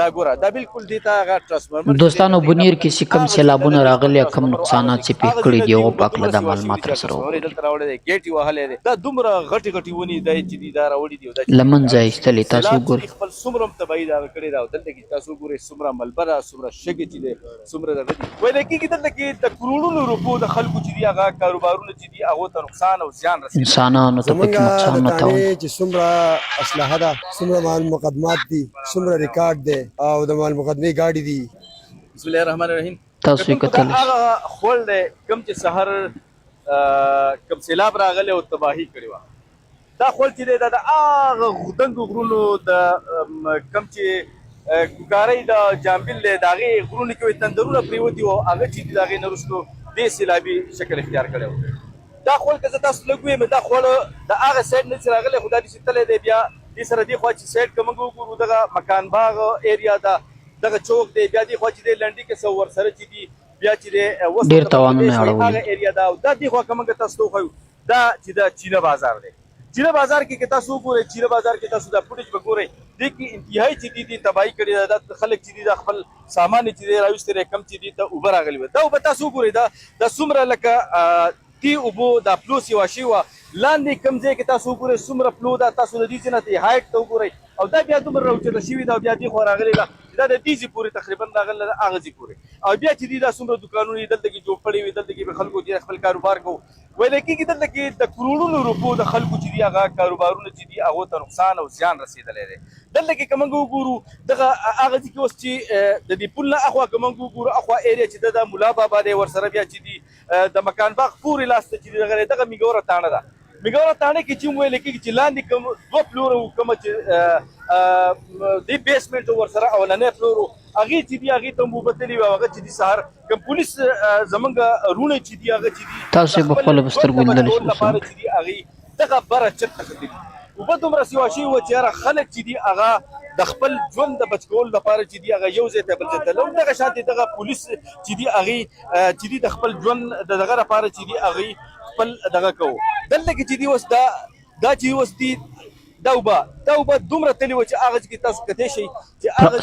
دا ګوره دا بالکل دې ته هغه ټرانسفارمر دوستانو بنیر کې چې کوم سیلابونه راغلي کم نقصانات چې پیښ کړي دي او په اړه د معلومات را سره وکړي دلته راوړی دی ګیټ یې وهلی دی دا دومره غټې غټې ونې دی چې دي دا راوړي دي او دا له منځه ایستلې تاسو وګورئ خپل څومره هم تباهي دا کړې ده او دلته کې تاسو وګورئ څومره ملبه ده څومره شګې چې دی څومره دغه دي ویلی کېږي دلته کې د کروړونو روپو د خلکو چې دي هغه کاروبارونه چې دي هغو ته نقصان او زیان رسېدلی انسانانو ته پکې نقصان نه تاوان چې څومره اسلحه ده څومره مال مقدمات دي څومره ریکارډ دی او د مال مقدمې ګاډي دي بسم الله الرحمن الرحیم تاسو یې کتلی هغه خول دی کوم چې سهار کوم سیلاب راغلی او تباهي کړې وه دا خول چې دی دا د هغه دنګو غرونو د کوم چې کوکارۍ د جامبیل دی د هغې غرونو کې تندرونه پرېوتي وو هغه چې دي د هغې نه وروستو دې سیلابي شکل اختیار کړی و دا خول که زه تاسو لږ ویم دا خول د هغه سایډ نه چې راغلی خو دا داسې تللی دی بیا دې سره دې خوا چې سایډ که موږ وګورو دغه مکان باغ ایریا ده دغه چوک دی بیا دې خوا چې دی لنډي کې څه ورسره چې دي بیا چې دی ډېر تاوانونه یې اړولي هغه ایریا ده او دا دې خوا که موږ تاسو ته وښیو دا چې د چینه بازار دی چینه بازار کې که تاسو وګورئ چینه بازار کې تاسو دا فوټیج به ګورئ دې کې انتهایي چې دي تباهي کړې ده دا خلک چې دي دا خپل سامان چې دی راویستی دی کم چې دي ته اوبه راغلي وي دا اوبه تاسو وګورئ دا څومره لکه دې اوبو دا پلو سیوا شوي وه لاندې کوم ځای کې تاسو وګورئ څومره پلو ده تاسو د دې ځای نه ته هایټ ته وګورئ او دا بیا دومره راوچته شوي ده او بیا دې خوا راغلې ده دا د دې ځای پورې تقریبا راغلی ده هغه ځای پورې او بیا چې دي دا څومره دوکانونه دي دلته کې جوړ کړي وي دلته کې به خلکو چې خپل کاروبار کوو ویلی کېږي دلته کې د کروړونو روپو د خلکو چې دي هغه کاروبارونه چې دي هغو ته نقصان او زیان رسېدلی دی دلته کې که موږ وګورو دغه هغه ځای کې اوس چې د دې پل نه اخوا که موږ وګورو اخوا ایریا چې ده د ملا بابا دی ورسره بیا چې دي د مکان باغ پورې لاس ته چې دي دغه دغه میګوره تاڼه ده میګوره تاڼه کې چې ویلی کېږي چې لاندې کوم دوه فلوره وو کومه چې د بیسمنټ ورسره اولنی فلور وو هغې چې دي هغې ته هم اوبه تللي وي او هغه چې دي سهار کوم پولیس زمونږ رونه چې دي هغه چې دي تاسو یې په خپله په سترګو لیدلی شئ لپاره چې دي هغې دغه بره چت ته ختلي اوبه دومره سیوا شوي وه چې هره خلک چې دي هغه د خپل ژوند د بچ کولو لپاره چې دي هغه یو ځای ته بل ځای ته همدغه شانتې دغه پولیس چې دي هغې چې دي د خپل ژوند د دغه لپاره چې دي هغې خپل دغه کوو دلته کې چې دي اوس دا چې اوس دي دا اوبه دومره تللي وه چې هغه کې تاسو کتی شئ چې هغه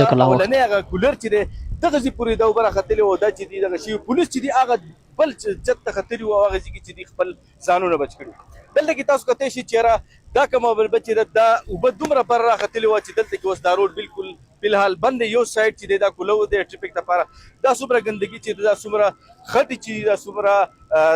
دغه اولنی هغه کولر چې دی دغه ځای پورې دا اوبه راختلې وه دا چې دي دغه شوي پولیس چې دي هغه بل جت ته ختلي وو هغه ځای کې چې دي خپل ځانونه بچ کړي دلته کې تاسو کتی شئ چېرې دا کومه بلبه چې ده دا اوبه دومره بره راختلې وه چې دلته کې اوس دا روډ بالکل فلحال بند دی یو سایډ چې دی دا کولو دی ټریفک دپاره دا څومره ګندګي چې دا څومره خټې چې دي دا څومره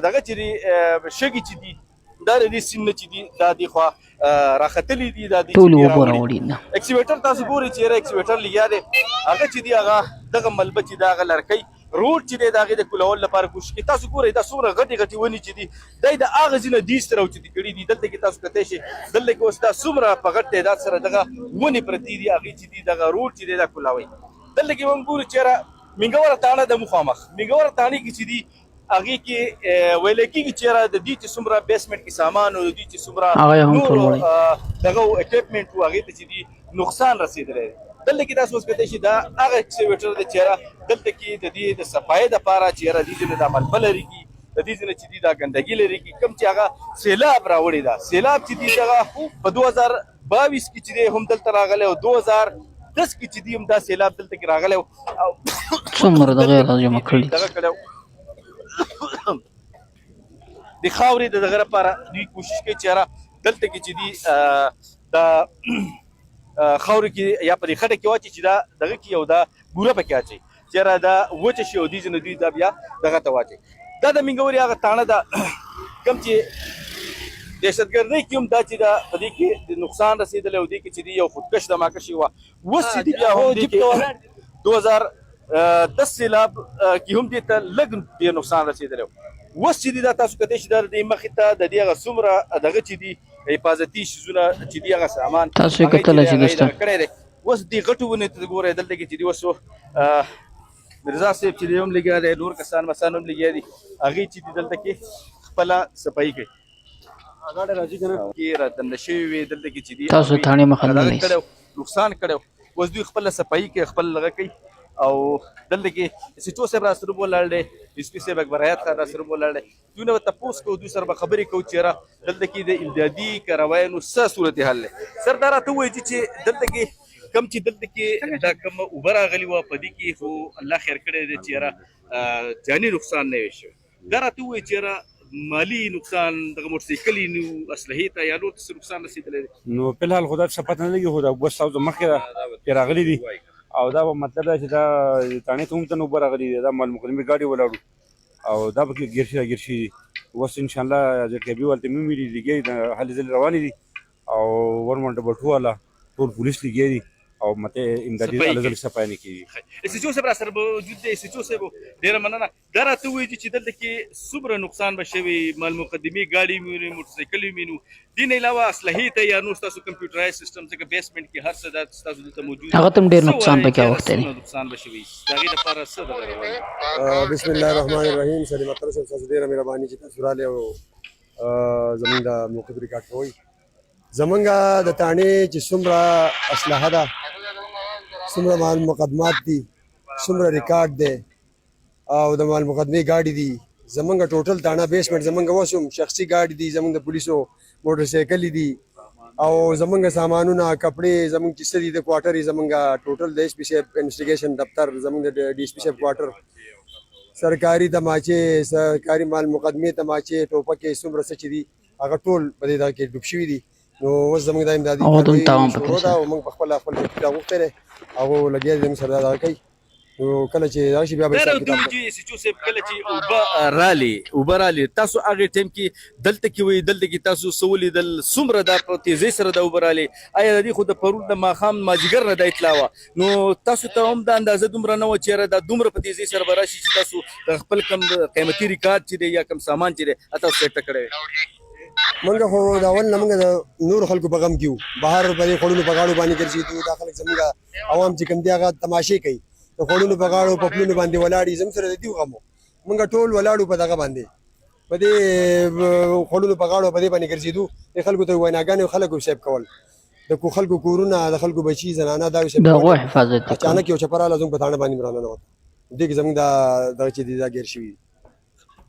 دغه چې دي شګې چې دي دا د دې سیند نه چې دي دا دې خوا راختلي دي دا ټول اوبه راوړي نه اکسیویټر تاسو ګورئ چې یاره اکسیویټر لګیا دی هغه چې دي هغه دغه ملبه چې دا هغه لرکۍ روډ چې دی د هغې د کولولو لپاره کوشش کوي تاسو ګورئ دا څومره غټې غټې ونې چې دي دا یې د هغه ځای نه دیس ته راوچتې کړي دي دلته کې تاسو کتی شئ دلته کې اوس دا څومره په غټ تعداد سره دغه ونې پرتې دي هغې چې دي دغه روډ چې دی دا کولاوئ دلته کې موږ ګورو چې یاره میګوره تاڼه د مخامخ میګوره تاڼې کې چې دي هغې کې ویلی کېږي چې یاره د دې چې څومره بیسمنټ کې سامان او د دې چې څومره نور دغه اکوپمنټ و هغې ته چې دي نقصان رسېدلی دی دلته کې تاسو اوس کتی شئ دا هغه اکسیویټر دی چې یاره دلته کې د دې د صفایۍ دپاره چې یاره دې ځای نه دا ملبه لرېږي د دې ځای نه چې دي دا ګندګي لرېږي کوم چې هغه سیلاب راوړې ده سیلاب چې دي دغه په 2022 کې چې دی هم دلته راغلی او 2010 کې چې دي هم دا سیلاب دلته کې راغلی او څومره دغه راجمع کړي دغه کړی د خاورې د دغه لپاره دوی کوشش کوي چې یاره دلته کې چې دي دا خاورې کې یا په دې خټه کې واچي چې دا دغه کې یو دا بوره پکې اچوي چې یاره دا وچه شي او دې ځای نه دوی دا بیا دغه ته واچوي دا د مینګورې هغه تاڼه ده کوم چې دهشتګردۍ کې هم دا چې دا په دې کې نقصان رسېدلی او دې کې چې دي یو خودکش دماکه شوې وه اوس چې دي بیا هم دې کې 2010 سیلاب کې هم دې ته لږ ډېر نقصان رسېدلی و اوس چې دي دا تاسو کتی شئ دا د دې مخې ته د دې هغه څومره دغه چې دي حفاظتي شیزونه چې دي هغه سامان تاسو یې کتلی شئ دوستان کړی دی اوس دې غټو ونې ته ګورئ دلته کې چې دي اوس مرزا صاحب چې دی هم لګیا دی نور کسان مسان هم لګیا دي هغې چې دي دلته کې خپله صفایي کوي کې راټنډه شوي وې دلته کې چې دي تاسو تاڼې مخه نه کړی نقصان کړی اوس دوی خپله صفایي کوي خپل هغه کوي او دلته کې سیټو صاحب را سره ولاړ دی اس پی صاحب اکبر حیات خان را سره ولاړ دی دوی نه به تپوس کوو دوی سره به خبرې کوو چې یاره دلته کې د امدادي کاروایانو څه صورتحال دی سر دا راته ووایي چې دلته کې کم چې دلته کې دا کم اوبه راغلي وه په دې کې خو الله خیر کړی دی چې یاره جاني نقصان نه وي شوی. دا راته ووایي چې یاره مالي نقصان دغه موټرسایکل نو اسلحې ته یا نور څه نقصان رسېدلی دی؟ نو فلحال خو دا څه پته نه لګي خو دا 2 مخکې پرې راغلي دي او دا مطلب دا چې دا تاڼې ته هم ته اوبه راغلي دي. دا مال مقدمې ګاډي ولاړو او دا پکې ګیر شي راګیر شي دي. اوس انشاءالله زرکیبي والته مې ویلي لګیا دي هلې ځلې روانې دي او ورمنډه بټو والا ټول پولیس لګیا دي او مته امدادي هلې ځلې صفایي نه کېږي. اس ایچ او صاحب را سره موجود دی. اس ایچ او صاحب ډېره مننه. دا راته ووایي چې دلته کې څومره نقصان به شوی مال مقدمې ګاډي مې موټرسایکل مې نو دې نه علاوه اسلحې ته یا نور ستاسو کمپیوټرایز سیسټم ځکه بیسمنټ کې هر څه دا ستاسو دلته موجود هغه ته هم ډېر نقصان پکې اوښتی دی. نقصان به شوی د هغې لپاره څه دغه روایي؟ بسم الله الرحمن الرحیم. سړي مطلب صاحب تاسو ډېره مهرباني چې تاسو راغلئ او زمونږ د موقف ریکارډ کوئ. زمونږ د تاڼې چې څومره اسلحه ده څومره مال مقدمات دي څومره ریکارډ دی او د مال مقدمې ګاډي دي زمونږ ټوټل تاڼه بیسمنټ زمونږ اوس هم شخصي ګاډي دي زمونږ د پولیسو موټرسایکلې دي او زمونږ سامانونه کپړې زمونږ چې څه دي د کوارټر یې زمونږ ټوټل د ایس پي صاحب انویسټیګیشن دفتر زمونږ د ډي ایس پي صاحب کوارټر سرکاري تماچې سرکاري مال مقدمې تماچې ټوپکې څومره څه چې دي هغه ټول په دې کې ډوب شوي دي. نو اوس زموږ دا امدادي شروع ده او موږ په خپله خپل ټکټ راغوښتی دی هغو لګیا دي زموږ سره دا دغه کوي. نو کله چې دغه شي بیا به حساب کتاب چې اس ایچ او صاحب کله چې اوبه رالې تاسو هغې ټایم کې دلته کې وئ دلته کې تاسو څه ولیدل څومره دا په تیزۍ سره دا اوبه رالې ایا د دې خو د پرون د ماښام مازدیګر نه دا اطلاع وه نو تاسو ته هم دا اندازه دومره نه وه چې یاره دا دومره په تیزۍ سره به راشي چې تاسو د خپل کم قیمتي ریکارډ چې دی یا کم سامان چې دی تاسو سیټه کړی وي؟ منګه خو د اول نه منګه د نور خلکو په غم کې وو بهر په دې خوړونو په غاړو باندې ګرځېدو دا خلک زموږ عوام چې کوم دي هغه تماشې کوي د خوړونو په غاړو په پلونو باندې ولاړ دي زموږ سره د دې غم وو منګه ټول ولاړو په دغه باندې په دې خوړونو په غاړو په دې باندې ګرځېدو د خلکو ته ویناګانې خلکو سیب کول د خلکو کورونه د خلکو بچي زنانه دا د هغو حفاظت اچانک یو چپر راغله زموږ په تاڼه باندې راننوت دې کې زموږ دغه چې دي دا ګیر شوي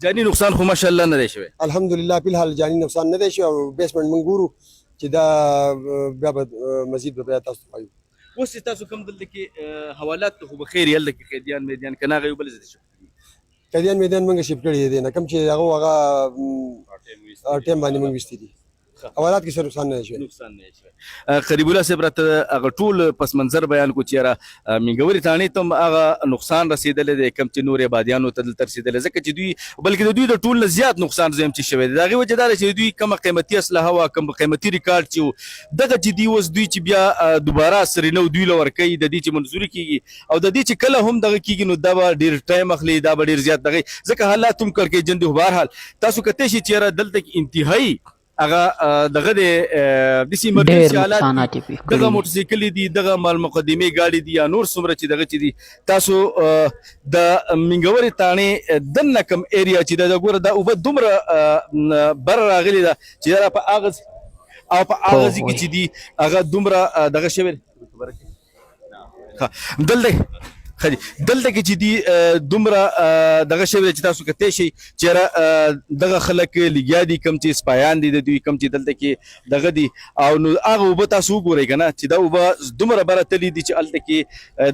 جاني نقصان خو ماشاءالله نه دی شوی الحمدلله په الحال جاني نقصان نه دی شوی او بیسمنټ موږ ګورو چې دا بیا به مزید به بیا تاسو وایو. اوس چې تاسو کوم دلته کې حوالات خو به خیر یلته کې قیدیان میدان که نه هغه یو بل ځای ته شفت کړي قیدیان میدان موږ شفت کړي دي نه کوم چې هغه ټایم باندې موږ ویستي دي حوالات کې څه نقصان نه شوی. قریب الله صاحب راته هغه ټول پس منظر بیان کو چې یاره مینګوري تاڼې ته هم هغه نقصان رسېدلی دی کوم چې نور آبادیانو ته دلته رسېدلی ځکه چې دوی بلکې د دوی د ټول نه زیات نقصان زه یم چې شوی دی د هغې وجه دا ده چې دوی کومه قیمتي اسلحه وه کوم قیمتي ریکارډ چې و دغه چې دي اوس دوی چې بیا دوباره سرینو دوی له ورکوي د دې چې منظوري کېږي او د دې چې کله هم دغه کېږي نو دا به ډېر ټایم اخلي دا به ډېر زیات دغه ځکه حالات هم کړکېچن دي خو بهرحال تاسو کتلی شئ چې یاره دلته کې انتهایي هغه دغه د داسې ایمرجنسي حالات دغه موټرسایکلې دي دغه مال مقدمې ګاډي دي یا نور څومره چې دغه چې دي تاسو د مینګورې تاڼې دننه کوم ایریا چې ده د ګوره دا اوبه دومره بره راغلې ده چې یاره په هغه او په هغه ځای کې چې دي هغه دومره دغه شوی دلته دلته کې چې دي دومره دغه شوی دی چې تاسو کتلی شئ چې یاره دغه خلک لګیا دي کوم چې سپایان دي د دوی کوم چې دلته کې دغه دي او نو هغه اوبه تاسو وګورئ که نه چې دا اوبه دومره بره تللي دي چې هلته کې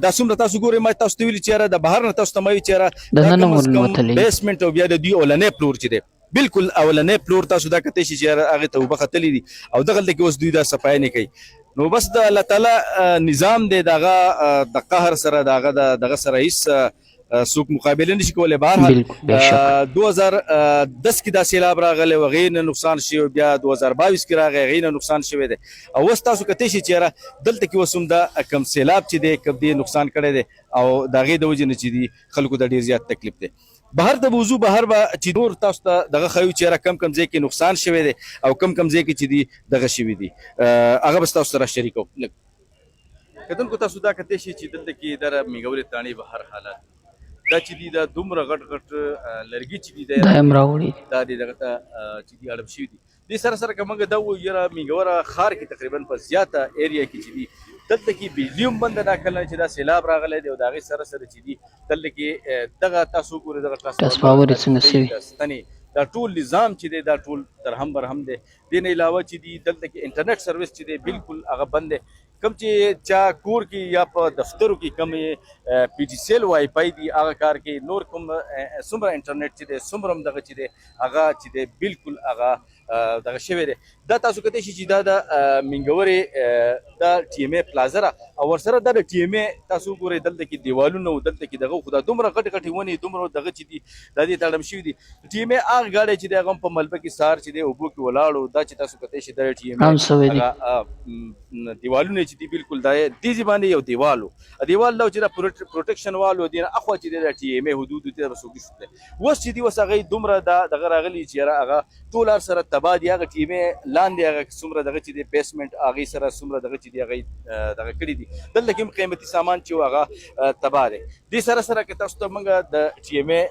دا څومره تاسو ګورئ ما تاسو ته ویلي چې یاره د بهر نه تاسو ته ما وي چې یاره دا کم از کم بیسمنټ او بیا د دوی اولنی پلور چې دی بالکل اولنی پلور تاسو دا کتلی شئ چې یاره هغې ته اوبه ختلي دي او دغلته کې اوس دوی دا صفایي نه کوي نو بس د الله تعالی نظام دی دغه د قهر سره دغه سره هیڅ څوک مقابله نشي کولی. بهرحال 2010 کې دا سیلاب راغلی و هغې نه نقصان شوی بیا 2022 کې راغی هغې نه نقصان شوی دی او اوس تاسو کتلی شئ چې یاره دلته کې اوس هم دا کم سیلاب چې دی کم دې نقصان کړی دی او د هغې د وجې نه چې دي خلکو ته ډېر زیات تکلیف دی. بهر ته وضو بهر به چې نور تاسو ته دغه ښیو چې یاره کم ځای کې نقصان شوی دی او کم ځای کې چې دي دغه شوي دي هغه به تاسو سره شریکو. کتونکو تاسو دا کتلی شئ چې دلته کې دغه مینګورې تاڼې بهر حالات دا چې دي دا دومره غټ لرګي چې دي دا هم راوړي دا دي دغه ته چې دي اړم شوي دي دې سره سره که موږ دا ووایو یاره مینګوره ښار کې تقریبا په زیاته ایریا کې چې دي دلته کې بجلي هم بنده دا کله چې دا سیلاب راغلی دی او د هغې سره سره چې دي دلته کې دغه تاسو ګورئ دغه ټرانسفارمر څنګه شوي ستنې دا ټول نظام چې دی دا ټول درهم برهم دی دې نه علاوه چې دي دلته کې انټرنیټ سروس چې دی بالکل هغه بند دی کوم چې چا کور کې یا په دفترو کې کوم پی ډي سیل وای فای دی هغه کار کې نور کوم څومره انټرنیټ چې دی څومره دغه چې دی هغه چې دی بالکل هغه دغه شوی دی دا تاسو کته شي چې دا د منګورې دا ټي ام ای پلازا او ورسره دا د ټي ام ای تاسو ګورئ دلته کې دیوالونه او دلته کې دغه خدا دومره غټ غټ ونی دومره دغه چې دی د دې تړم شوی دی ټي ام ای هغه غاړي چې دی هغه په ملبه کې سار چې دی او بو کې ولاړو دا چې تاسو کته شي د ټي ام ای دیوالونه چې دی بالکل دا دې ځبانه یو دیوالو دیوال لو چې دا پروټیکشن والو دی اخو چې د ټي ام ای حدود ته رسوږي شته وس چې دی وس هغه دومره دا دغه راغلی چې هغه ټول سره تبادی هغه ټي ام ای لاندې هغه څومره دغه چې دی بیسمنت هغه سره څومره دغه چې دی هغه دغه کړی دي دلته کوم قیمتي سامان چې هغه تباده دي سره سره کې تاسو ته موږ د ټي ام ای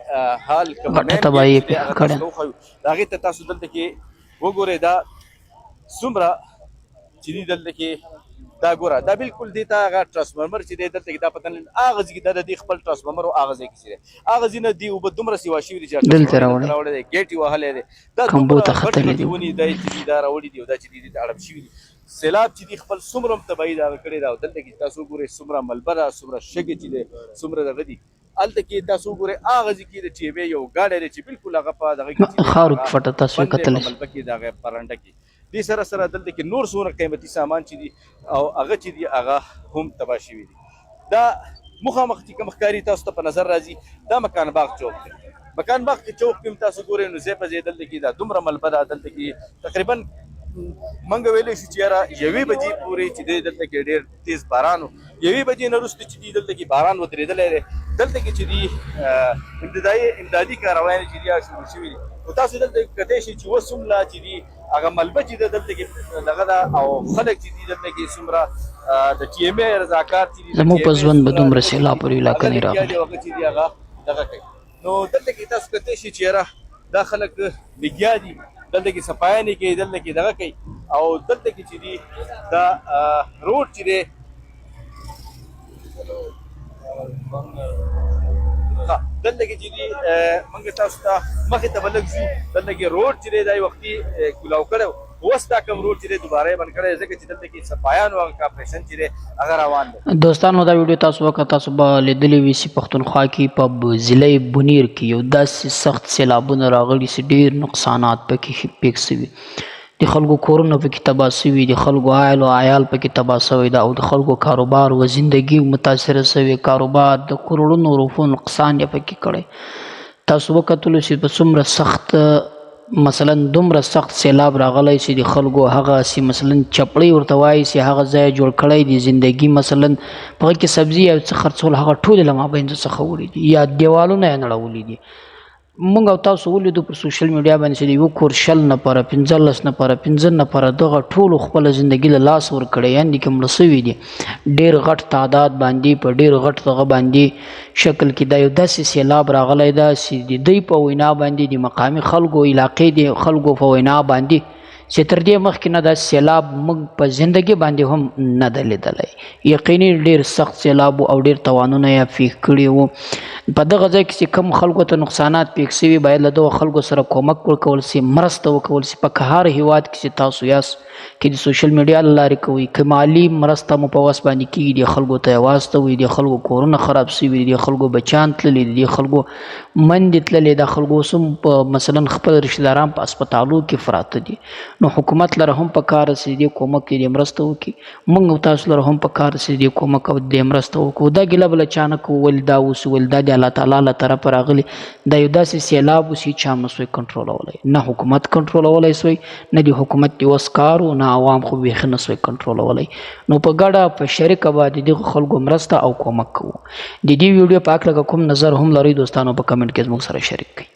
حال کومه تباہی کړه هغه ته تاسو دلته کې وګورئ دا څومره چې دی دلته کې دا ګوره دا بالکل دی ته هغه ټرانسفارمر چې دی دلته کې دا پته نه هغه ځای کې دا د خپل ټرانسفارمر او هغه ځای کې چې هغه ځای نه دی او دومره سیوا شوي دي چې دلته راوړی دی ګیټ یې وهلی دی دا کمبو ته ختلی دی ونې دی چې دی دا راوړي دي او دا چې دی د اړم شوي دي سیلاب چې دی خپل څومره هم تباهي دغه کړې ده او دلته کې تاسو ګورئ څومره ملبه ده څومره شګې چې دی څومره دغه دي هلته کې تاسو ګورئ هغه ځای کې د ټي ام ای یو ګاډی دی چې بالکل هغه په دغه کې خاورو کې فټه تاسو یې کتلی ملبه کې د هغه پرانډه کې دې سره سره دلته کې نور څومره قیمتي سامان چې دي او هغه چې دي هغه هم تباه شوي دي دا مخامخ چې کوم ښکاري تاسو ته په نظر راځي دا مکان باغ چوک دی مکان باغ کې چوک کې تاسو ګورئ نو ځای په ځای دلته کې دا دومره ملبه ده دلته کې تقریبا منګ ویلې شو چې یاره یوې بجې پورې چې دی دلته کې ډېر تیز باران و یوې بجې نه وروسته چې دی دلته کې باران ودرېدلی دی دلته کې چې دی ابتدایي امدادي کاروایانې چې دي شروع شوي دي نو تاسو دلته کتی شئ چې اوس څومره چې دي هغه ملبه چې ده دلته کې دغه ده او خلک چې دي دلته کې څومره د ټي ام ای رضاکار چې دي زموږ په ژوند به دومره سیلاب پر علاقه نه راغلی هغه چې دي هغه دغه کوي نو دلته کې تاسو کتی شئ چې یاره دا خلک لګیا دي دلته کې صفایي نه کوي دلته کې دغه کوي او دلته کې چې دي دا روډ چې دی دلته کې چې دي موږ تاسو ته مخې ته به لږ ځو دلته کې روډ چې دی دا یې وختي کولاو کړی اوس دا کوم روډ چې دی دوباره یې بند کړی ځکه چې دلته کې صفایانو هغه کاپریشن چې دی هغه روان دی دوستانو دا ویډیو تاسو وکړه تاسو به لیدلی وي چې پښتونخوا کې په ضلع بونیر کې یو داسې سخت سیلابونه راغلي چې ډېر نقصانات پکې پیښ شوي د خلکو کورونه پکې تباه شوي د خلکو عایل او عیال پکې تباه شوی ده او د خلکو کاروبار و زندگی متاثره شوی کاروبار د کروڑونو روپو نقصان یې پکې کړی تاسو وکتلو چې په څومره سخت مثلا دومره سخت سیلاب راغلی چې د خلکو هغه چې مثلا چپړی ورته وایي چې هغه ځای جوړ کړی د زندگی مثلا په هغه کې سبزي او څه خرڅول هغه ټول له مابین څخه وړي دي یا دیوالونه یې نړولي دي مونږ او تاسو ولیدو پر سوشل میډیا باندې چې د یو کور شل نفره 15 نفره 15 نفره دغه ټولو خپله زندګي له لاس ورکړی یعنې که مړه شوي دي ډېر غټ تعداد باندې په ډېر غټ دغه باندې شکل کې دا یو داسې سیلاب راغلی ده چې د دوی په وینا باندې د مقامي خلکو علاقې د خلکو په وینا باندې چې تر دې مخکې نه دا سیلاب موږ په زندګي باندې هم نه ده لیدلی یقیني ډېر سخت سیلاب او ډېر توانونه یې پیښ کړي وو په دغه ځای کې چې کوم خلکو ته نقصانات پیښ شوي باید له دغو خلکو سره کومک ورکول سي مرسته وکول سي په هر هیواد کې چې تاسو یاست کې د سوشل میډیا له لارې کوئ که مالي مرسته مو په وس باندې کېږي د خلکو ته یې واستوئ د خلکو کورونه خراب شوي دي د خلکو بچیان تللي دي د خلکو مندې تللې د خلکو اوس هم په مثلا خپل رشتهداران په اسپتالو کې پراته دي نو حکومت لره هم په کار چې دې کومک کې دې مرسته وکړي موږ او تاسو لره هم په کار چې دې کومک او دې مرسته وکړو دا ګیله بله چا نه کوو ولې دا اوس ولې دا د الله تعالی له طرفه راغلی دا یو داسې سیلاب اوس چې چا هم نسوی کنټرولولی نه حکومت کنټرولولی سوی نه د حکومت د وس کار و نه عوام خو بیخي نسوی کنټرولولی نو په ګډه په شریکه به د دغو خلکو مرسته او کومک کوو د دې ویډیو په هکله که کوم نظر هم لرئ دوستانو په کمنټ کې زموږ سره شریک کړئ